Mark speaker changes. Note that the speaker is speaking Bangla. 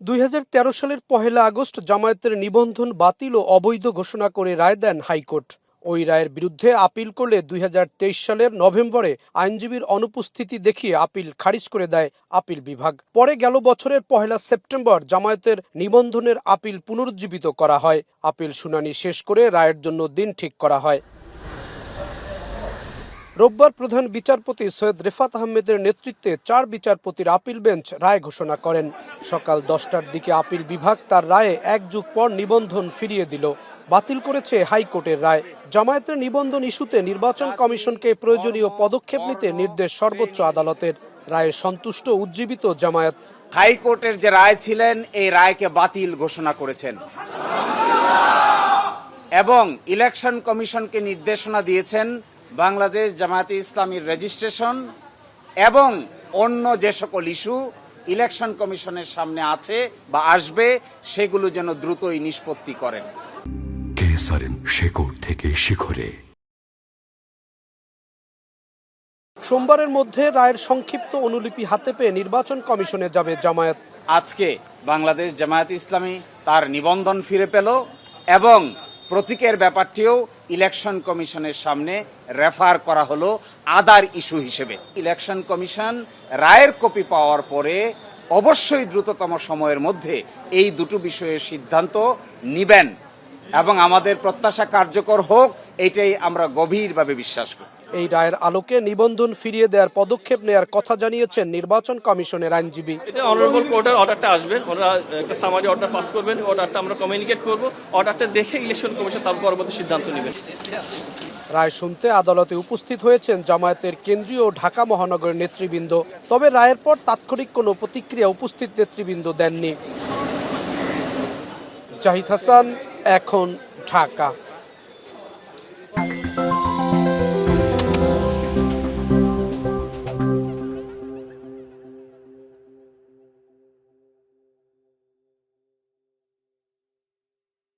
Speaker 1: 2013 সালের 1 আগস্ট জামায়াতের নিবন্ধন বাতিল ও অবৈধ ঘোষণা করে রায় দেন হাইকোর্ট। ওই রায়ের বিরুদ্ধে আপিল করলে 2023 সালের নভেম্বরে আইনজীবীর অনুপস্থিতি দেখিয়ে আপিল খারিজ করে দেয় আপিল বিভাগ। পরে গেল বছরের 1 সেপ্টেম্বর জামায়াতের নিবন্ধনের আপিল পুনরুজ্জীবিত করা হয়। আপিল শুনানি শেষ করে রায়ের জন্য দিন ঠিক করা হয়। রোববার প্রধান বিচারপতি সৈয়দ রেফাত আহমেদের নেতৃত্বে 4 বিচারপতির আপিল বেঞ্চ রায় ঘোষণা করেন। সকাল 10টার দিকে আপিল বিভাগ তার রায়ে 1 যুগ পর নিবন্ধন ফিরিয়ে দিল। বাতিল করেছে হাইকোর্টের রায়। জামায়াতের নিবন্ধন ইস্যুতে নির্বাচন কমিশনকে প্রয়োজনীয় পদক্ষেপ নিতে নির্দেশ সর্বোচ্চ আদালতের। রায়ে সন্তুষ্ট উজ্জীবিত জামায়াত।
Speaker 2: হাইকোর্টের যে রায় ছিলেন এই রায়কে বাতিল ঘোষণা করেছেন এবং ইলেকশন কমিশনকে নির্দেশনা দিয়েছেন বাংলাদেশ জামায়াতে ইসলামীর রেজিস্ট্রেশন এবং অন্য যে সকল ইস্যু ইলেকশন কমিশনের সামনে আছে বা আসবে সেগুলো যেন দ্রুতই নিষ্পত্তি করেন।
Speaker 3: শেকড় থেকে শিখরে।
Speaker 1: সোমবারের মধ্যে রায়ের সংক্ষিপ্ত অনুলিপি হাতে পেয়ে নির্বাচন কমিশনে যাবে জামায়াত।
Speaker 2: আজকে বাংলাদেশ জামায়াতে ইসলামী তার নিবন্ধন ফিরে পেল এবং প্রতীকের ব্যাপারটিও ইলেকশন কমিশনের সামনে রেফার করা হলো আদার ইস্যু হিসেবে। ইলেকশন কমিশন রায়ের কপি পাওয়ার পরে অবশ্যই দ্রুততম সময়ের মধ্যে এই দুটো বিষয়ের সিদ্ধান্ত নিবেন এবং আমাদের প্রত্যাশা কার্যকর হোক, এটাই আমরা গভীরভাবে বিশ্বাস করি।
Speaker 1: এই রায়ের আলোকে নিবন্ধন ফিরিয়ে দেওয়ার পদক্ষেপ নেওয়ার কথা জানিয়েছেন নির্বাচন কমিশনের আইনজীবী।
Speaker 4: এটা অনারেবল কোর্টের অর্ডারটা আসবে, ওরা একটা সামারি অর্ডার পাস করবেন, অর্ডারটা আমরা কমিউনিকেট করব, অর্ডারটা দেখে ইলেকশন কমিশন তার পরবর্তী সিদ্ধান্ত নেবেন।
Speaker 1: রায় শুনতে আদালতে উপস্থিত হয়েছেন জামায়াতের কেন্দ্রীয় ও ঢাকা মহানগরের নেতৃবৃন্দ। তবে রায়ের পর তাৎক্ষণিক কোনো প্রতিক্রিয়া উপস্থিত নেতৃবৃন্দ দেননি। জাহিদ হাসান, এখন, ঢাকা।